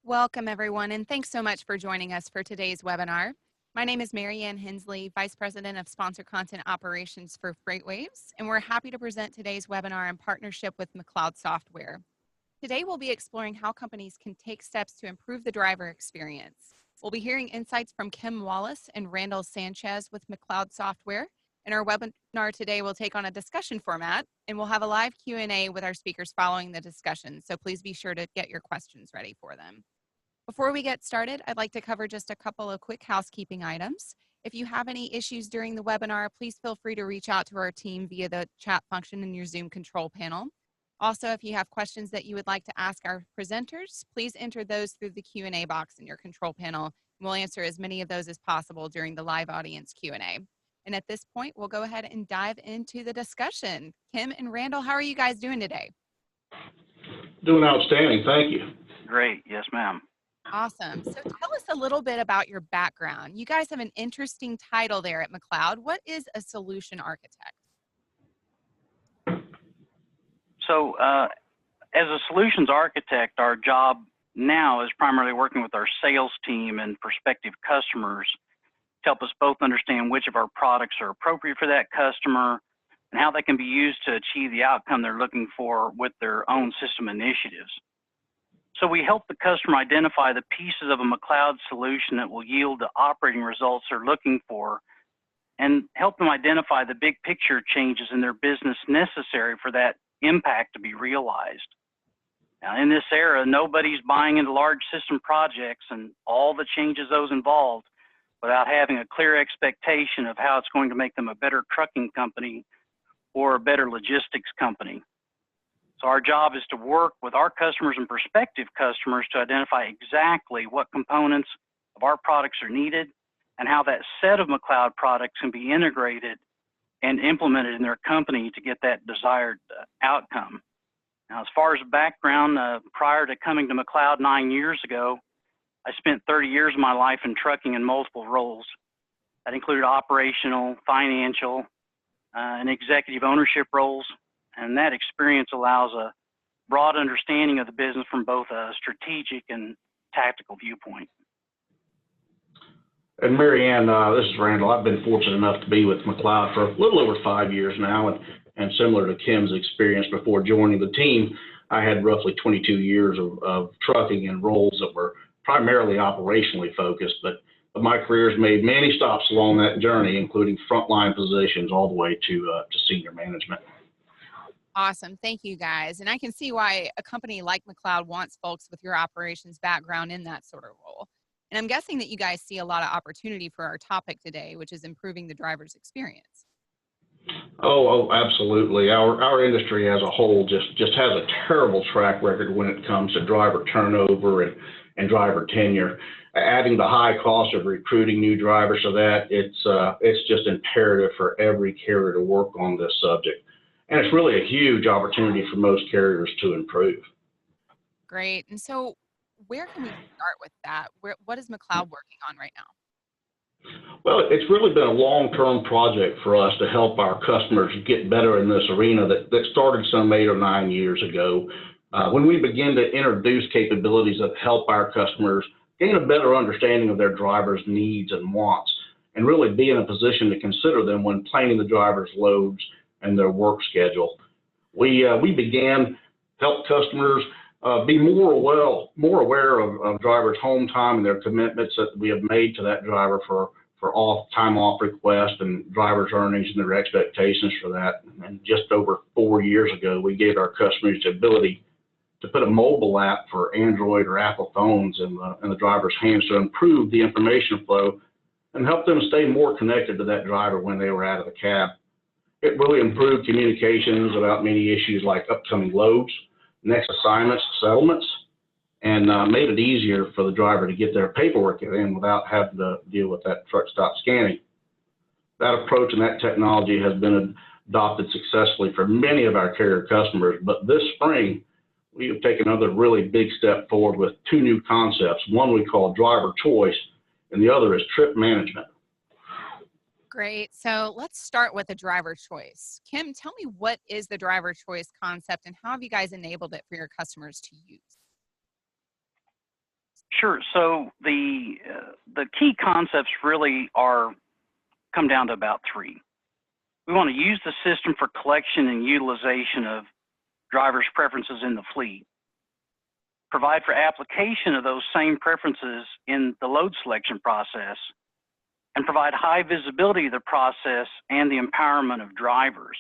Welcome, everyone, and thanks so much for joining us for today's webinar. My name is Mary Ann Hensley, Vice President of Sponsor Content Operations for FreightWaves, and we're happy to present today's webinar in partnership with McLeod Software. Today, we'll be exploring how companies can take steps to improve the driver experience. We'll be hearing insights from Kim Wallace and Randall Sanchez with McLeod Software. In our webinar today, we'll take on a discussion format, and we'll have a live Q&A with our speakers following the discussion, so please be sure to get your questions ready for them. Before we get started, I'd like to cover just a couple of quick housekeeping items. If you have any issues during the webinar, please feel free to reach out to our team via the chat function in your Zoom control panel. Also, if you have questions that you would like to ask our presenters, please enter those through the Q&A box in your control panel, and we'll answer as many of those as possible during the live audience Q&A. And at this point, we'll go ahead and dive into the discussion. Kim and Randall, how are you guys doing today? Doing outstanding, thank you. Great, yes ma'am. Awesome. So tell us a little bit about your background. You guys have an interesting title there at McLeod. What is a solution architect? So as a solutions architect, our job now is primarily working with our sales team and prospective customers to help us both understand which of our products are appropriate for that customer and how they can be used to achieve the outcome they're looking for with their own system initiatives. So we help the customer identify the pieces of a McLeod solution that will yield the operating results they're looking for and help them identify the big picture changes in their business necessary for that impact to be realized. Now, in this era, nobody's buying into large system projects and all the changes those involved without having a clear expectation of how it's going to make them a better trucking company or a better logistics company. So our job is to work with our customers and prospective customers to identify exactly what components of our products are needed and how that set of McLeod products can be integrated and implemented in their company to get that desired outcome. Now, as far as background, prior to coming to McLeod 9 years ago, I spent 30 years of my life in trucking in multiple roles. That included operational, financial, and executive ownership roles. And that experience allows a broad understanding of the business from both a strategic and tactical viewpoint. And Mary Ann, this is Randall. I've been fortunate enough to be with McLeod for a little over 5 years now, and similar to Kim's experience before joining the team, I had roughly 22 years of trucking and roles that were primarily operationally focused, but my career has made many stops along that journey, including frontline positions all the way to senior management. Awesome. Thank you, guys. And I can see why a company like McLeod wants folks with your operations background in that sort of role. And I'm guessing that you guys see a lot of opportunity for our topic today, which is improving the driver's experience. Oh, absolutely. Our industry as a whole just has a terrible track record when it comes to driver turnover and driver tenure. Adding the high cost of recruiting new drivers to that, it's just imperative for every carrier to work on this subject. And it's really a huge opportunity for most carriers to improve. Great. And so where can we start with that? What is McLeod working on right now? Well, it's really been a long-term project for us to help our customers get better in this arena that started some 8 or 9 years ago. When we begin to introduce capabilities that help our customers gain a better understanding of their drivers' needs and wants, and really be in a position to consider them when planning the driver's loads and their work schedule. We began to help customers be more aware of drivers' home time and their commitments that we have made to that driver for time off requests and driver's earnings and their expectations for that. And just over 4 years ago, we gave our customers the ability to put a mobile app for Android or Apple phones in the driver's hands to improve the information flow and help them stay more connected to that driver when they were out of the cab. It really improved communications about many issues like upcoming loads, next assignments, settlements, and made it easier for the driver to get their paperwork in without having to deal with that truck stop scanning. That approach and that technology has been adopted successfully for many of our carrier customers, but this spring, we have taken another really big step forward with 2 new concepts. One we call driver choice, and the other is trip management. Great. So let's start with the driver choice. Kim, tell me, what is the driver choice concept and how have you guys enabled it for your customers to use? Sure. So the key concepts really come down to about three. We want to use the system for collection and utilization of drivers' preferences in the fleet. Provide for application of those same preferences in the load selection process, and provide high visibility of the process and the empowerment of drivers.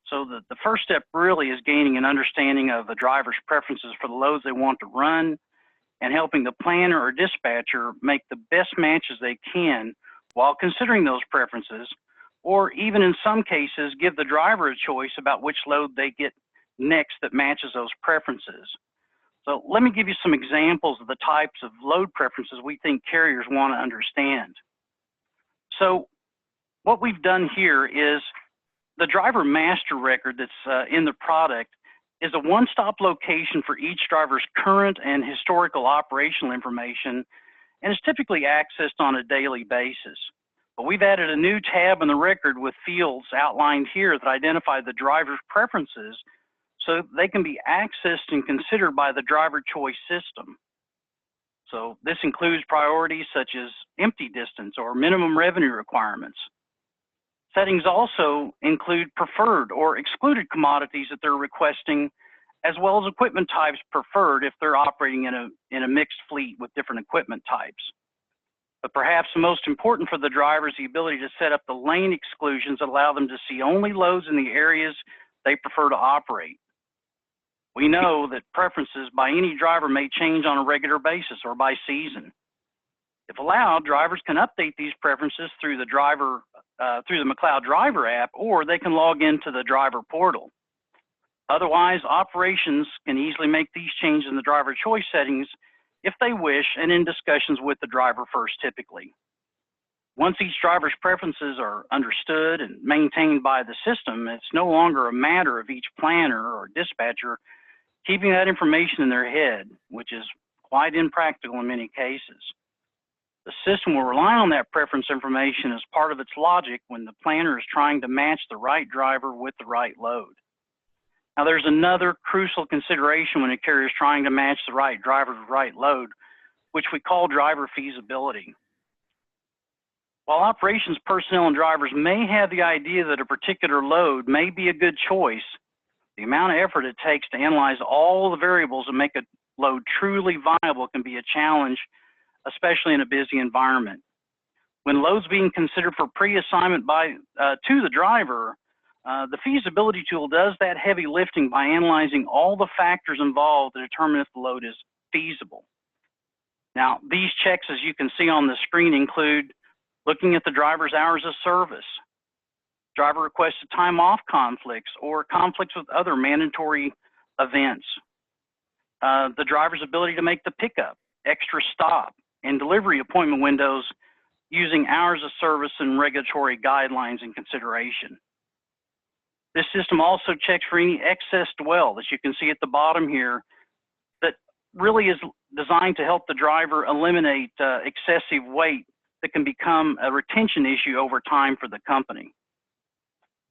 So the first step really is gaining an understanding of the driver's preferences for the loads they want to run, and helping the planner or dispatcher make the best matches they can while considering those preferences, or even in some cases, give the driver a choice about which load they get next that matches those preferences. So let me give you some examples of the types of load preferences we think carriers want to understand. So what we've done here is the driver master record that's in the product is a one-stop location for each driver's current and historical operational information, and is typically accessed on a daily basis. But we've added a new tab in the record with fields outlined here that identify the driver's preferences so they can be accessed and considered by the driver choice system. So this includes priorities such as empty distance or minimum revenue requirements. Settings also include preferred or excluded commodities that they're requesting, as well as equipment types preferred if they're operating in a mixed fleet with different equipment types. But perhaps the most important for the driver is the ability to set up the lane exclusions that allow them to see only loads in the areas they prefer to operate. We know that preferences by any driver may change on a regular basis or by season. If allowed, drivers can update these preferences through the McLeod driver app, or they can log into the driver portal. Otherwise, operations can easily make these changes in the driver choice settings if they wish, and in discussions with the driver first typically. Once each driver's preferences are understood and maintained by the system, it's no longer a matter of each planner or dispatcher keeping that information in their head, which is quite impractical in many cases. The system will rely on that preference information as part of its logic when the planner is trying to match the right driver with the right load. Now, there's another crucial consideration when a carrier is trying to match the right driver to the right load, which we call driver feasibility. While operations personnel and drivers may have the idea that a particular load may be a good choice, the amount of effort it takes to analyze all the variables that make a load truly viable can be a challenge, especially in a busy environment. When loads being considered for pre-assignment to the driver, the feasibility tool does that heavy lifting by analyzing all the factors involved to determine if the load is feasible. Now, these checks, as you can see on the screen, include looking at the driver's hours of service, driver requested time off conflicts or conflicts with other mandatory events, the driver's ability to make the pickup, extra stop, and delivery appointment windows using hours of service and regulatory guidelines in consideration. This system also checks for any excess dwell that you can see at the bottom here that really is designed to help the driver eliminate excessive weight that can become a retention issue over time for the company.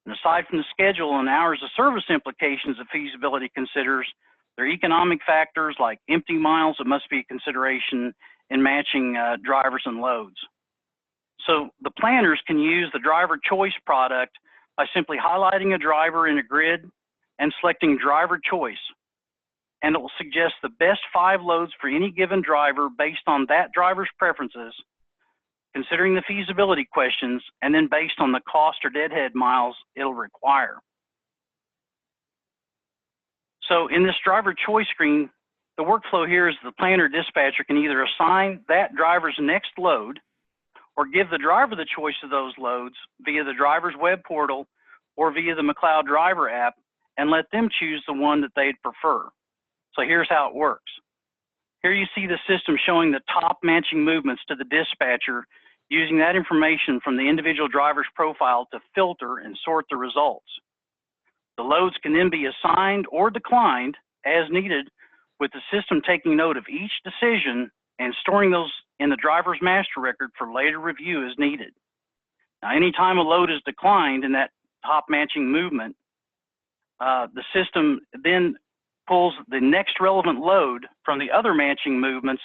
And aside from the schedule and hours of service implications that feasibility considers, there are economic factors like empty miles that must be a consideration in matching drivers and loads. So the planners can use the driver choice product by simply highlighting a driver in a grid and selecting driver choice. And it will suggest the best 5 loads for any given driver based on that driver's preferences, considering the feasibility questions, and then based on the cost or deadhead miles it'll require. So in this driver choice screen, the workflow here is the planner dispatcher can either assign that driver's next load or give the driver the choice of those loads via the driver's web portal or via the McLeod driver app, and let them choose the one that they'd prefer. So here's how it works. Here you see the system showing the top matching movements to the dispatcher using that information from the individual driver's profile to filter and sort the results. The loads can then be assigned or declined as needed, with the system taking note of each decision and storing those in the driver's master record for later review as needed. Now, anytime a load is declined in that top matching movement, the system then pulls the next relevant load from the other matching movements,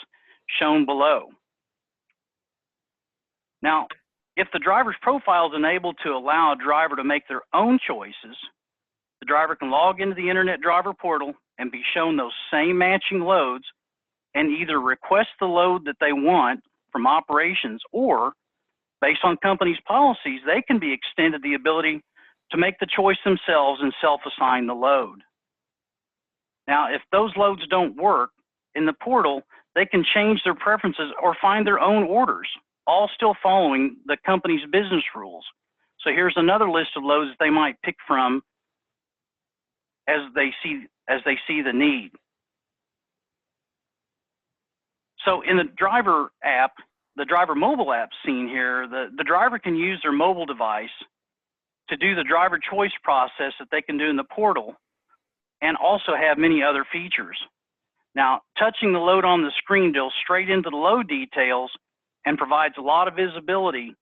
shown below. Now, if the driver's profile is enabled to allow a driver to make their own choices, the driver can log into the Internet Driver Portal and be shown those same matching loads and either request the load that they want from operations, or based on companies' policies, they can be extended the ability to make the choice themselves and self-assign the load. Now, if those loads don't work in the portal, they can change their preferences or find their own orders, all still following the company's business rules. So here's another list of loads that they might pick from as they see the need. So in the driver app, the driver mobile app seen here, the driver can use their mobile device to do the driver choice process that they can do in the portal, and also have many other features. Now, touching the load on the screen deals straight into the load details and provides a lot of visibility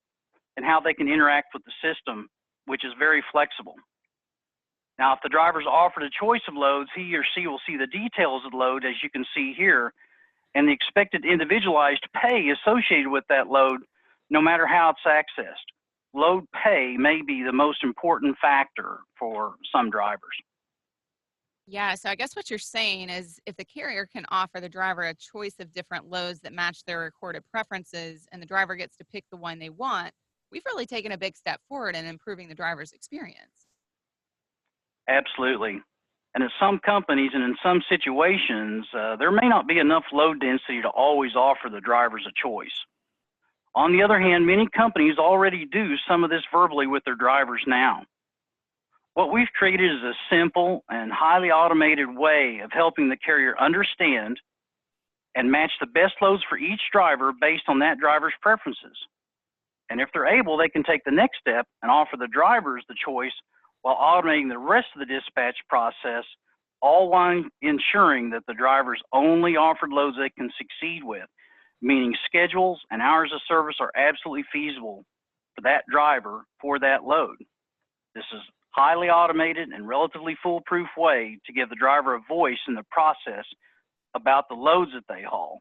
in how they can interact with the system, which is very flexible. Now, if the driver's offered a choice of loads, he or she will see the details of the load, as you can see here, and the expected individualized pay associated with that load, no matter how it's accessed. Load pay may be the most important factor for some drivers. Yeah, so I guess what you're saying is if the carrier can offer the driver a choice of different loads that match their recorded preferences and the driver gets to pick the one they want, we've really taken a big step forward in improving the driver's experience. Absolutely. And at some companies and in some situations, there may not be enough load density to always offer the drivers a choice. On the other hand, many companies already do some of this verbally with their drivers now. What we've created is a simple and highly automated way of helping the carrier understand and match the best loads for each driver based on that driver's preferences. And if they're able, they can take the next step and offer the drivers the choice while automating the rest of the dispatch process, all while ensuring that the drivers only offered loads they can succeed with, meaning schedules and hours of service are absolutely feasible for that driver for that load. This is highly automated and relatively foolproof way to give the driver a voice in the process about the loads that they haul.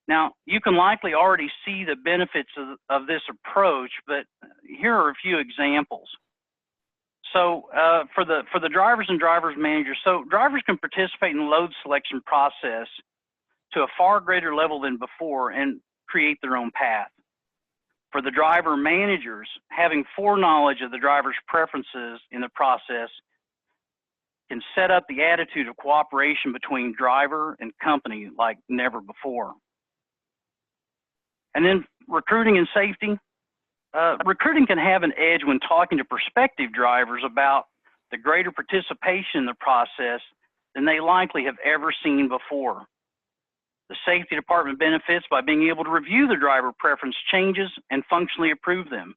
Now, you can likely already see the benefits of this approach, but here are a few examples. So for the drivers and drivers managers, so drivers can participate in the load selection process to a far greater level than before and create their own path. For the driver managers, having foreknowledge of the driver's preferences in the process can set up the attitude of cooperation between driver and company like never before. And then recruiting and safety. Recruiting can have an edge when talking to prospective drivers about the greater participation in the process than they likely have ever seen before. The safety department benefits by being able to review the driver preference changes and functionally approve them.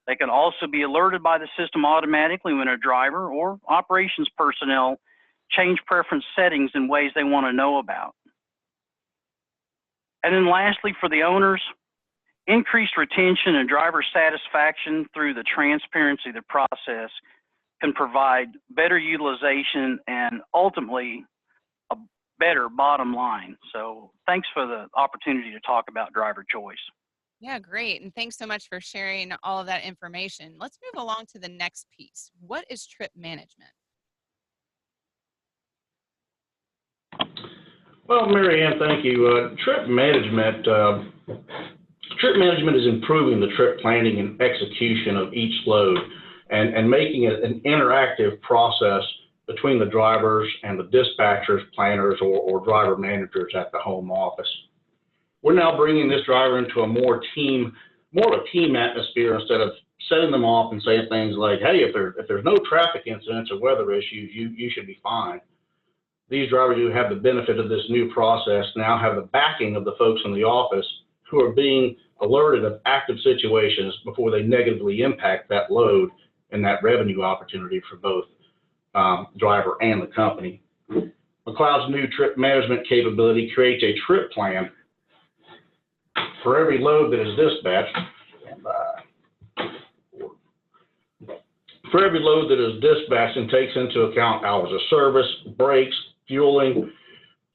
They can also be alerted by the system automatically when a driver or operations personnel change preference settings in ways they want to know about. And then lastly, for the owners, increased retention and driver satisfaction through the transparency of the process can provide better utilization and ultimately a better bottom line. So thanks for the opportunity to talk about driver choice. Yeah, great. And thanks so much for sharing all of that information. Let's move along to the next piece. What is trip management? Well, Mary Ann, thank you. Trip management is improving the trip planning and execution of each load and making it an interactive process between the drivers and the dispatchers, planners, or driver managers at the home office. We're now bringing this driver into a more of a team atmosphere instead of setting them off and saying things like, hey, if there's no traffic incidents or weather issues, you should be fine. These drivers who have the benefit of this new process now have the backing of the folks in the office who are being alerted of active situations before they negatively impact that load and that revenue opportunity for both driver and the company. McLeod's new trip management capability creates a trip plan for every load that is dispatched. For every load that is dispatched and takes into account hours of service, breaks, fueling,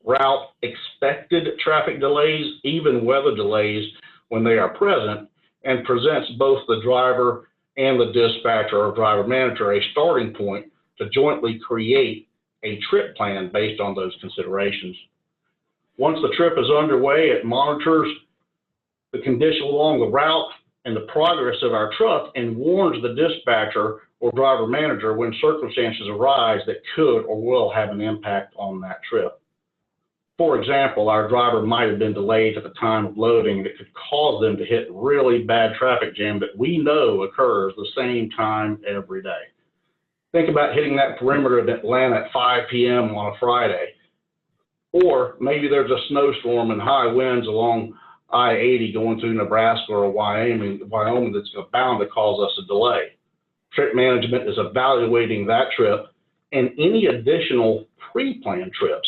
route expected traffic delays, even weather delays when they are present, and presents both the driver and the dispatcher or driver manager a starting point to jointly create a trip plan based on those considerations. Once the trip is underway, it monitors the condition along the route and the progress of our truck and warns the dispatcher or driver manager when circumstances arise that could or will have an impact on that trip. For example, our driver might have been delayed at the time of loading that could cause them to hit really bad traffic jam that we know occurs the same time every day. Think about hitting that perimeter of Atlanta at 5 p.m. on a Friday. Or maybe there's a snowstorm and high winds along I-80 going through Nebraska or Wyoming that's bound to cause us a delay. Trip management is evaluating that trip and any additional pre-planned trips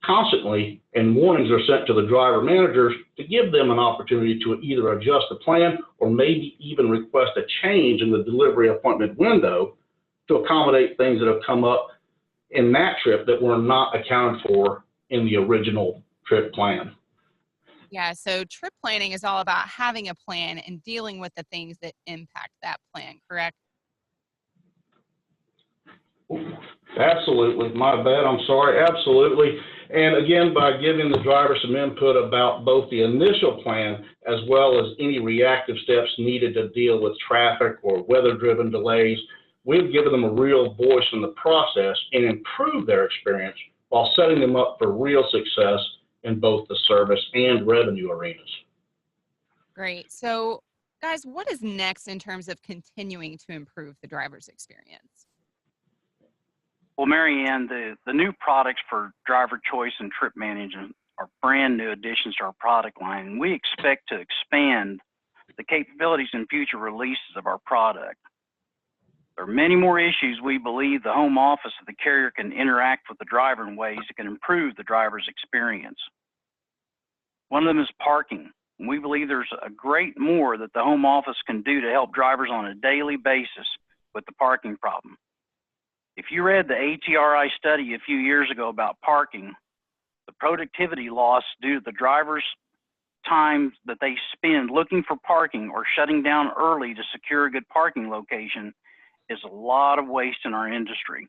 constantly, and warnings are sent to the driver managers to give them an opportunity to either adjust the plan or maybe even request a change in the delivery appointment window to accommodate things that have come up in that trip that were not accounted for in the original trip plan. Yeah, so trip planning is all about having a plan and dealing with the things that impact that plan, correct? Absolutely. My bad. I'm sorry. Absolutely. And again, by giving the driver some input about both the initial plan as well as any reactive steps needed to deal with traffic or weather-driven delays, we've given them a real voice in the process and improved their experience while setting them up for real success in both the service and revenue arenas. Great. So, guys, what is next in terms of continuing to improve the driver's experience? Well, Mary Ann, the new products for driver choice and trip management are brand new additions to our product line, and we expect to expand the capabilities in future releases of our product. There are many more issues we believe the home office of the carrier can interact with the driver in ways that can improve the driver's experience. One of them is parking. We believe there's a great more that the home office can do to help drivers on a daily basis with the parking problem. If you read the ATRI study a few years ago about parking, the productivity loss due to the driver's time that they spend looking for parking or shutting down early to secure a good parking location is a lot of waste in our industry.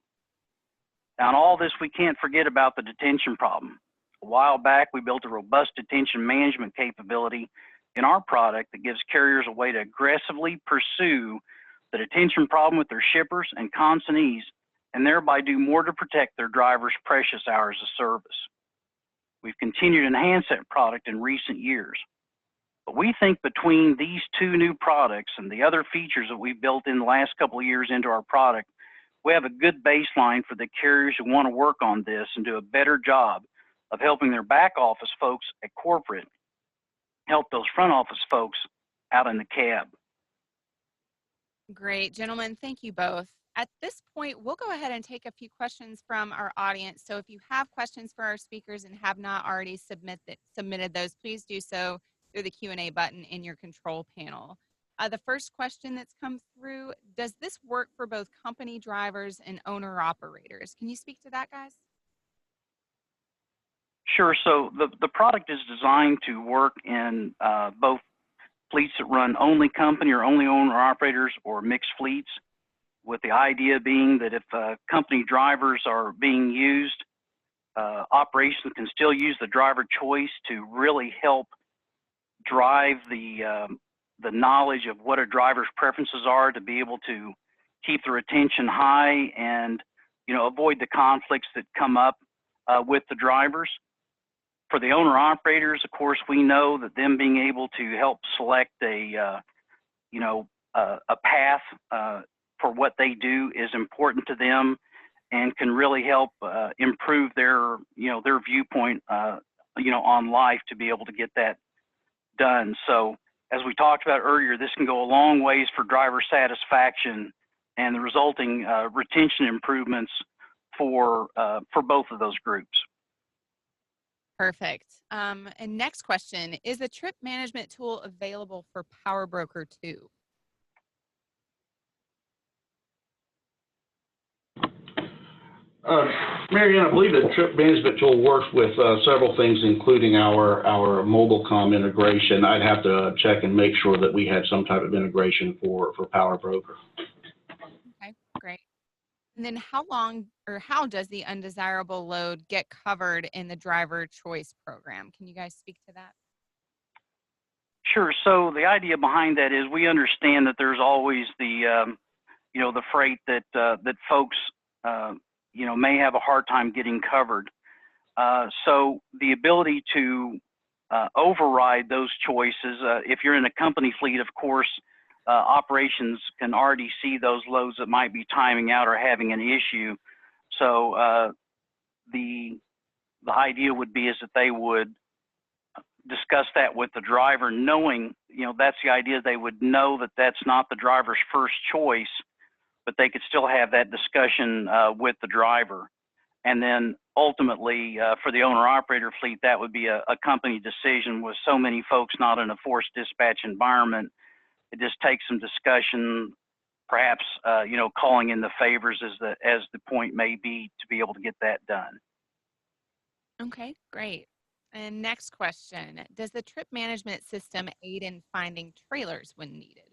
Now, in all this, we can't forget about the detention problem. A while back, we built a robust detention management capability in our product that gives carriers a way to aggressively pursue the detention problem with their shippers and consignees, and thereby do more to protect their drivers' precious hours of service. We've continued to enhance that product in recent years. But we think between these two new products and the other features that we've built in the last couple of years into our product, we have a good baseline for the carriers who want to work on this and do a better job of helping their back office folks at corporate help those front office folks out in the cab. Great, gentlemen, thank you both. At this point, we'll go ahead and take a few questions from our audience. So if you have questions for our speakers and have not already submitted those, please do so through the Q&A button in your control panel. The first question that's come through, does this work for both company drivers and owner-operators? Can you speak to that, guys? Sure. So the product is designed to work in both fleets that run only company or only owner-operators or mixed fleets, with the idea being that if company drivers are being used, operations can still use the driver choice to really help drive the knowledge of what a driver's preferences are to be able to keep their attention high and, you know, avoid the conflicts that come up with the drivers. For the owner operators, of course, we know that them being able to help select a path for what they do is important to them and can really help improve their viewpoint, on life to be able to get that done. So as we talked about earlier, this can go a long ways for driver satisfaction and the resulting retention improvements for both of those groups. Perfect. And next question, is the trip management tool available for Power Broker 2? Mary Ann, I believe the trip management tool works with several things, including our mobile com integration. I'd have to check and make sure that we had some type of integration for Power Broker. Okay, great. And then how long or how does the undesirable load get covered in the driver choice program? Can you guys speak to that? Sure. So the idea behind that is we understand that there's always the the freight that that folks may have a hard time getting covered. So the ability to override those choices, if you're in a company fleet, of course, operations can already see those loads that might be timing out or having an issue. So the idea would be is that they would discuss that with the driver, knowing, that's the idea. They would know that that's not the driver's first choice, but they could still have that discussion with the driver. And then ultimately, for the owner-operator fleet, that would be a company decision. With so many folks not in a forced dispatch environment, it just takes some discussion, perhaps calling in the favors as the point may be to be able to get that done. Okay, great. And next question, does the trip management system aid in finding trailers when needed?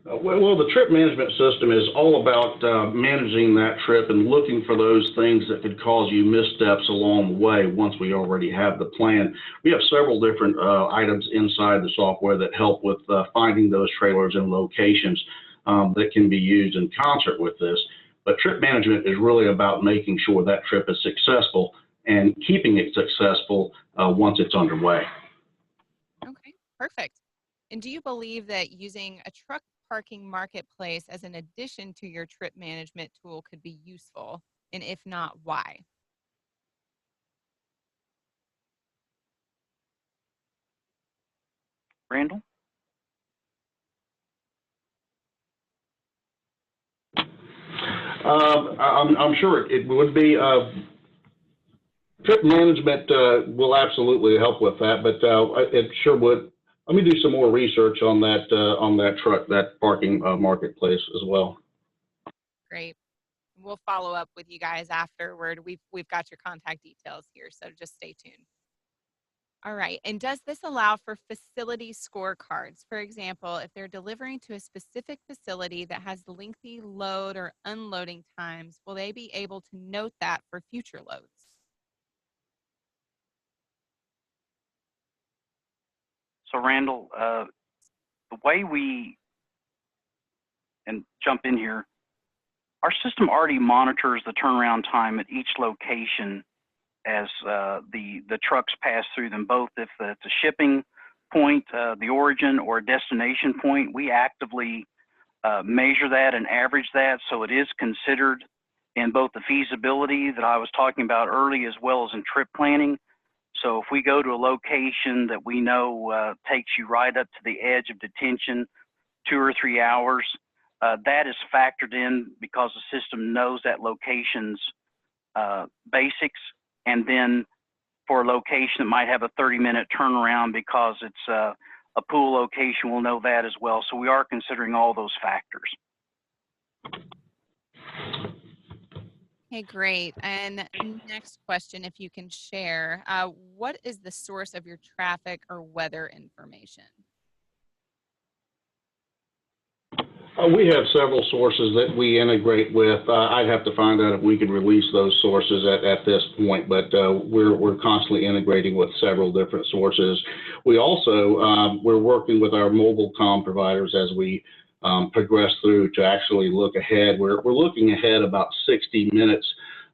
Well, the trip management system is all about managing that trip and looking for those things that could cause you missteps along the way once we already have the plan. We have several different items inside the software that help with finding those trailers and locations that can be used in concert with this. But trip management is really about making sure that trip is successful and keeping it successful once it's underway. Okay, perfect. And do you believe that using a truck parking marketplace as an addition to your trip management tool could be useful? And if not, why? Randall? I'm sure it would be. Trip management will absolutely help with that, but it sure would. Let me do some more research on that parking marketplace as well. Great. We'll follow up with you guys afterward. We've got your contact details here, so just stay tuned. All right. And does this allow for facility scorecards? For example, if they're delivering to a specific facility that has lengthy load or unloading times, will they be able to note that for future loads? So Randall, the way we, and jump in here, our system already monitors the turnaround time at each location as the trucks pass through them, both if it's a shipping point, the origin, or a destination point. We actively measure that and average that, so it is considered in both the feasibility that I was talking about early as well as in trip planning. So if we go to a location that we know takes you right up to the edge of detention, 2 or 3 hours, that is factored in because the system knows that location's basics. And then for a location that might have a 30-minute turnaround because it's a pool location, we'll know that as well. So we are considering all those factors. Okay, great. And next question, if you can share, what is the source of your traffic or weather information? We have several sources that we integrate with. I'd have to find out if we could release those sources at this point, but we're constantly integrating with several different sources. We also, we're working with our mobile comm providers as we progress through to actually look ahead. We're looking ahead about 60 minutes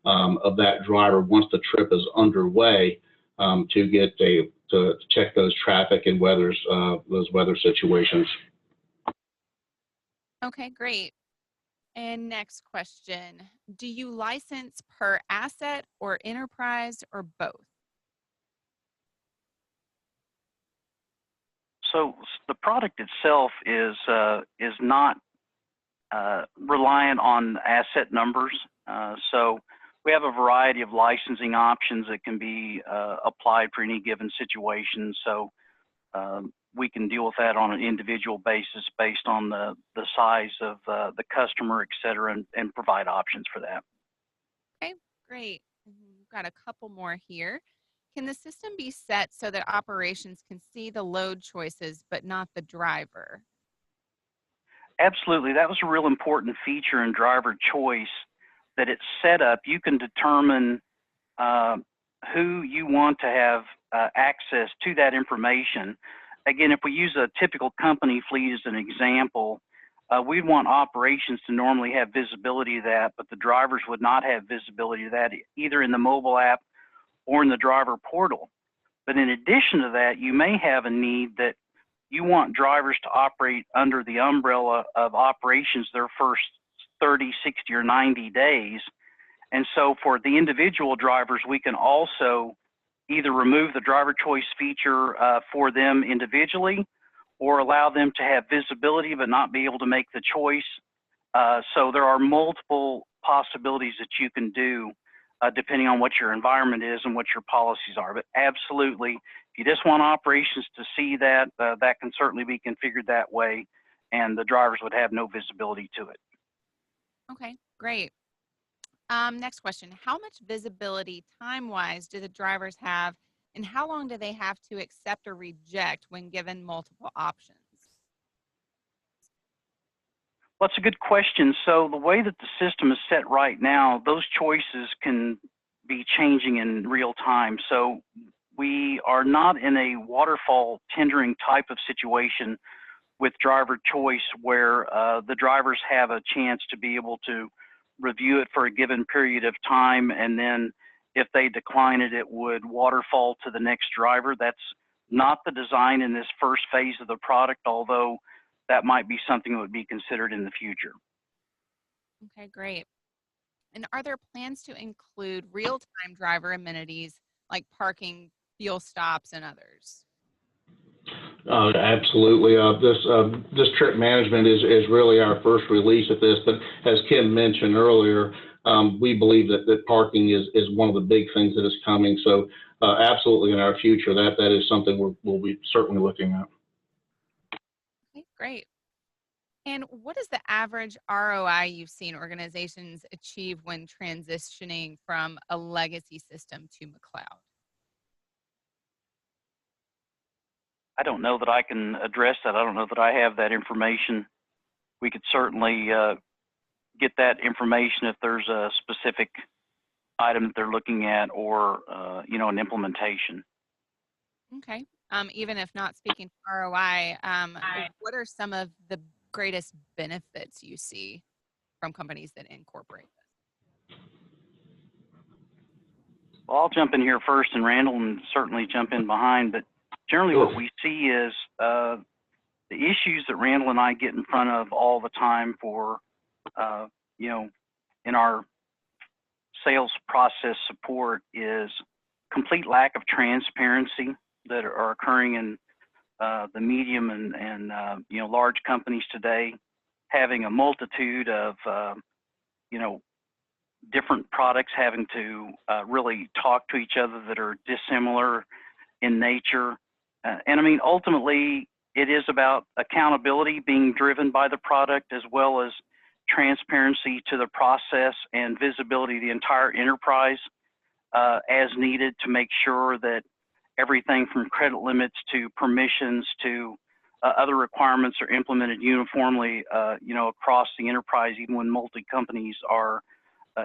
of that driver once the trip is underway to check those traffic and those weather situations. Okay, great. And next question, do you license per asset or enterprise or both? So the product itself is not reliant on asset numbers. So we have a variety of licensing options that can be applied for any given situation. So we can deal with that on an individual basis based on the size of the customer, et cetera, and provide options for that. Okay, great. We've got a couple more here. Can the system be set so that operations can see the load choices but not the driver? Absolutely. That was a real important feature in driver choice, that it's set up. You can determine uh, who you want to have access to that information. Again, if we use a typical company fleet as an example, we'd want operations to normally have visibility to that, but the drivers would not have visibility to that either in the mobile app or in the driver portal. But in addition to that, you may have a need that you want drivers to operate under the umbrella of operations their first 30, 60, or 90 days. And so for the individual drivers, we can also either remove the driver choice feature for them individually, or allow them to have visibility but not be able to make the choice. So there are multiple possibilities that you can do depending on what your environment is and what your policies are. But absolutely, if you just want operations to see that, that can certainly be configured that way, and the drivers would have no visibility to it. Okay, great. Next question. How much visibility time-wise do the drivers have, and how long do they have to accept or reject when given multiple options? Well, that's a good question. So the way that the system is set right now, those choices can be changing in real time. So we are not in a waterfall tendering type of situation with driver choice where the drivers have a chance to be able to review it for a given period of time, and then if they decline it, it would waterfall to the next driver. That's not the design in this first phase of the product, although that might be something that would be considered in the future. Okay, great. And are there plans to include real-time driver amenities like parking, fuel stops, and others? Absolutely. This trip management is really our first release of this, but as Kim mentioned earlier, we believe that parking is one of the big things that is coming. So absolutely in our future, that is something we'll be certainly looking at. Okay, great. And what is the average ROI you've seen organizations achieve when transitioning from a legacy system to McLeod? I don't know that I can address that. I don't know that I have that information. We could certainly get that information if there's a specific item that they're looking at, or an implementation. Okay. Even if not speaking to ROI, what are some of the greatest benefits you see from companies that incorporate this? Well, I'll jump in here first, and Randall and certainly jump in behind. But generally, what we see is the issues that Randall and I get in front of all the time for, in our sales process support, is complete lack of transparency that are occurring in the medium and large companies today, having a multitude of different products having to really talk to each other that are dissimilar in nature. And I mean, ultimately, it is about accountability being driven by the product, as well as transparency to the process and visibility of the entire enterprise as needed, to make sure that everything from credit limits to permissions to other requirements are implemented uniformly, across the enterprise, even when multi-companies are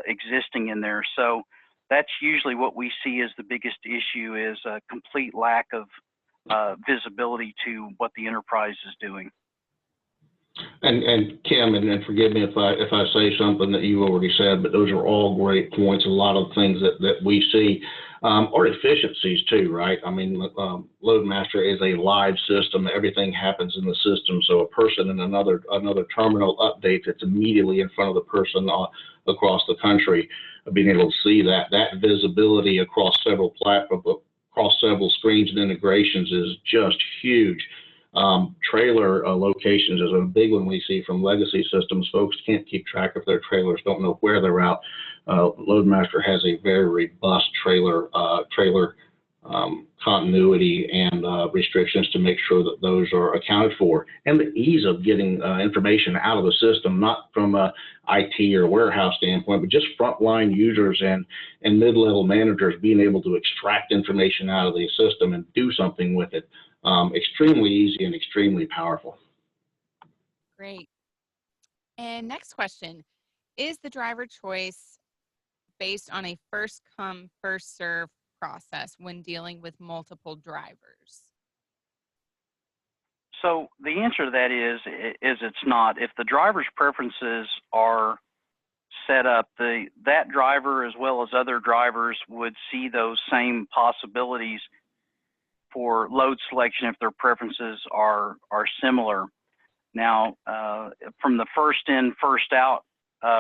existing in there. So that's usually what we see as the biggest issue, is a complete lack of visibility to what the enterprise is doing. And Kim, and forgive me if I say something that you already said, but those are all great points. A lot of things that we see are efficiencies too, right? I mean, Loadmaster is a live system. Everything happens in the system. So a person in another terminal updates, it's immediately in front of the person across the country. Being able to see that visibility across several platforms, across several screens and integrations is just huge. Trailer locations is a big one we see from legacy systems. Folks can't keep track of their trailers, don't know where they're out. Loadmaster has a very robust trailer continuity and restrictions to make sure that those are accounted for, and the ease of getting information out of the system, not from a IT or warehouse standpoint, but just frontline users and mid-level managers being able to extract information out of the system and do something with it. Extremely easy and extremely powerful. Great. And next question, is the driver choice based on a first come, first serve process when dealing with multiple drivers? So the answer to that is it's not. If the driver's preferences are set up, that driver as well as other drivers would see those same possibilities for load selection if their preferences are similar. Now, from the first in, first out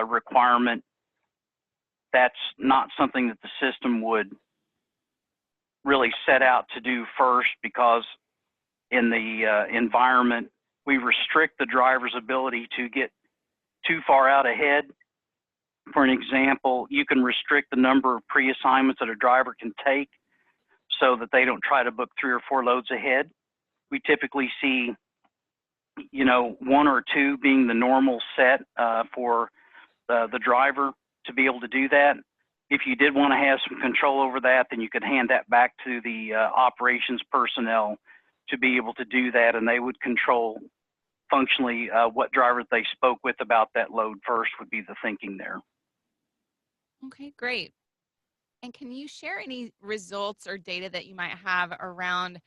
requirement, that's not something that the system would really set out to do first, because in the environment, we restrict the driver's ability to get too far out ahead. For an example, you can restrict the number of pre-assignments that a driver can take so that they don't try to book 3 or 4 loads ahead. We typically see, you know, 1 or 2 being the normal set for the driver to be able to do that. If you did want to have some control over that, then you could hand that back to the operations personnel to be able to do that, and they would control functionally what driver they spoke with about that load first would be the thinking there. Okay, great. And can you share any results or data that you might have around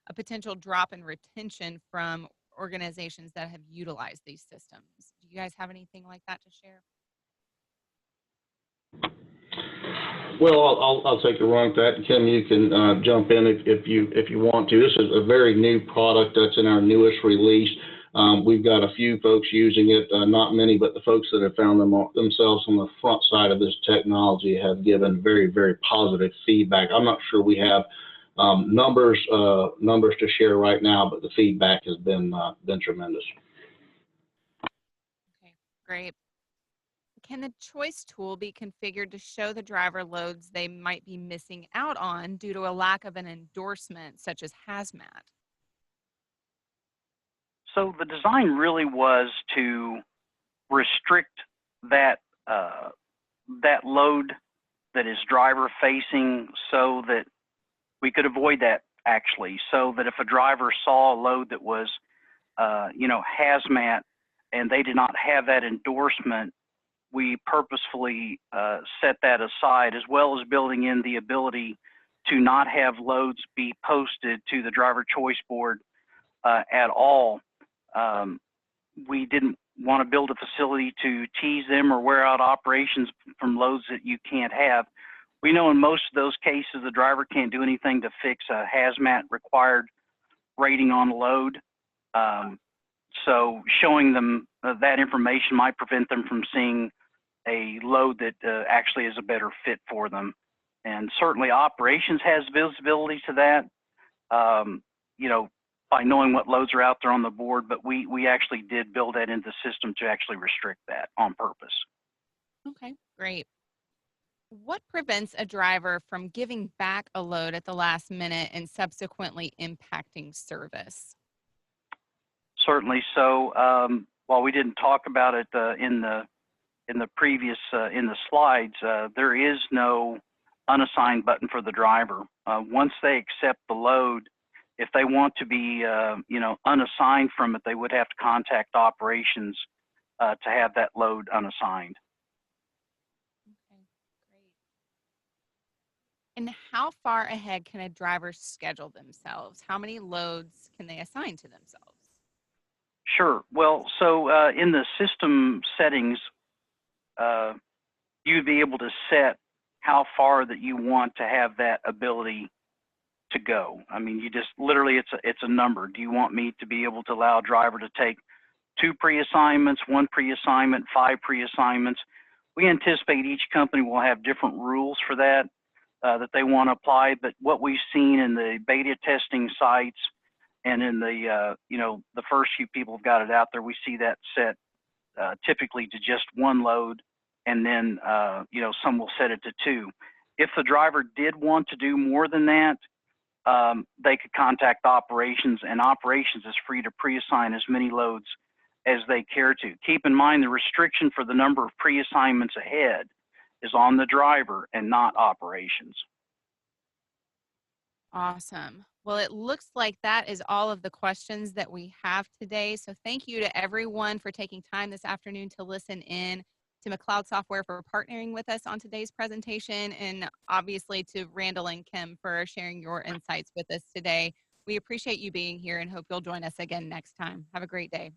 a potential drop in retention from organizations that have utilized these systems? Do you guys have anything like that to share? Well, I'll take a run at that. Kim, you can jump in if you want to. This is a very new product that's in our newest release. We've got a few folks using it, not many, but the folks that have found themselves on the front side of this technology have given very, very positive feedback. I'm not sure we have numbers to share right now, but the feedback has been tremendous. Okay, great. Can the choice tool be configured to show the driver loads they might be missing out on due to a lack of an endorsement, such as hazmat? So the design really was to restrict that that load that is driver facing, so that we could avoid that, actually, so that if a driver saw a load that was you know, hazmat and they did not have that endorsement, we purposefully set that aside, as well as building in the ability to not have loads be posted to the driver choice board at all. We didn't want to build a facility to tease them or wear out operations from loads that you can't have. We know in most of those cases, the driver can't do anything to fix a hazmat required rating on a load. So showing them that information might prevent them from seeing a load that actually is a better fit for them. And certainly operations has visibility to that, you know, by knowing what loads are out there on the board, but we actually did build that into the system to actually restrict that on purpose. Okay, great. What prevents a driver from giving back a load at the last minute and subsequently impacting service? Certainly. So while we didn't talk about it in the previous in the slides, there is no unassigned button for the driver. Once they accept the load, if they want to be you know, unassigned from it, they would have to contact operations to have that load unassigned. Okay, great. And how far ahead can a driver schedule themselves? How many loads can they assign to themselves? Sure. Well, so in the system settings, you'd be able to set how far that you want to have that ability to go. I mean, you just literally, it's a number. Do you want me to be able to allow a driver to take 2 pre-assignments, 1 pre-assignment, 5 pre-assignments? We anticipate each company will have different rules for that that they want to apply. But what we've seen in the beta testing sites and in the you know, the first few people have got it out there, we see that set typically to just 1 load, and then you know, some will set it to 2. If the driver did want to do more than that, they could contact operations, and operations is free to pre-assign as many loads as they care to. Keep in mind the restriction for the number of pre-assignments ahead is on the driver and not operations. Awesome. Well, it looks like that is all of the questions that we have today. So thank you to everyone for taking time this afternoon to listen in, to McLeod Software for partnering with us on today's presentation, and obviously to Randall and Kim for sharing your insights with us today. We appreciate you being here and hope you'll join us again next time. Have a great day.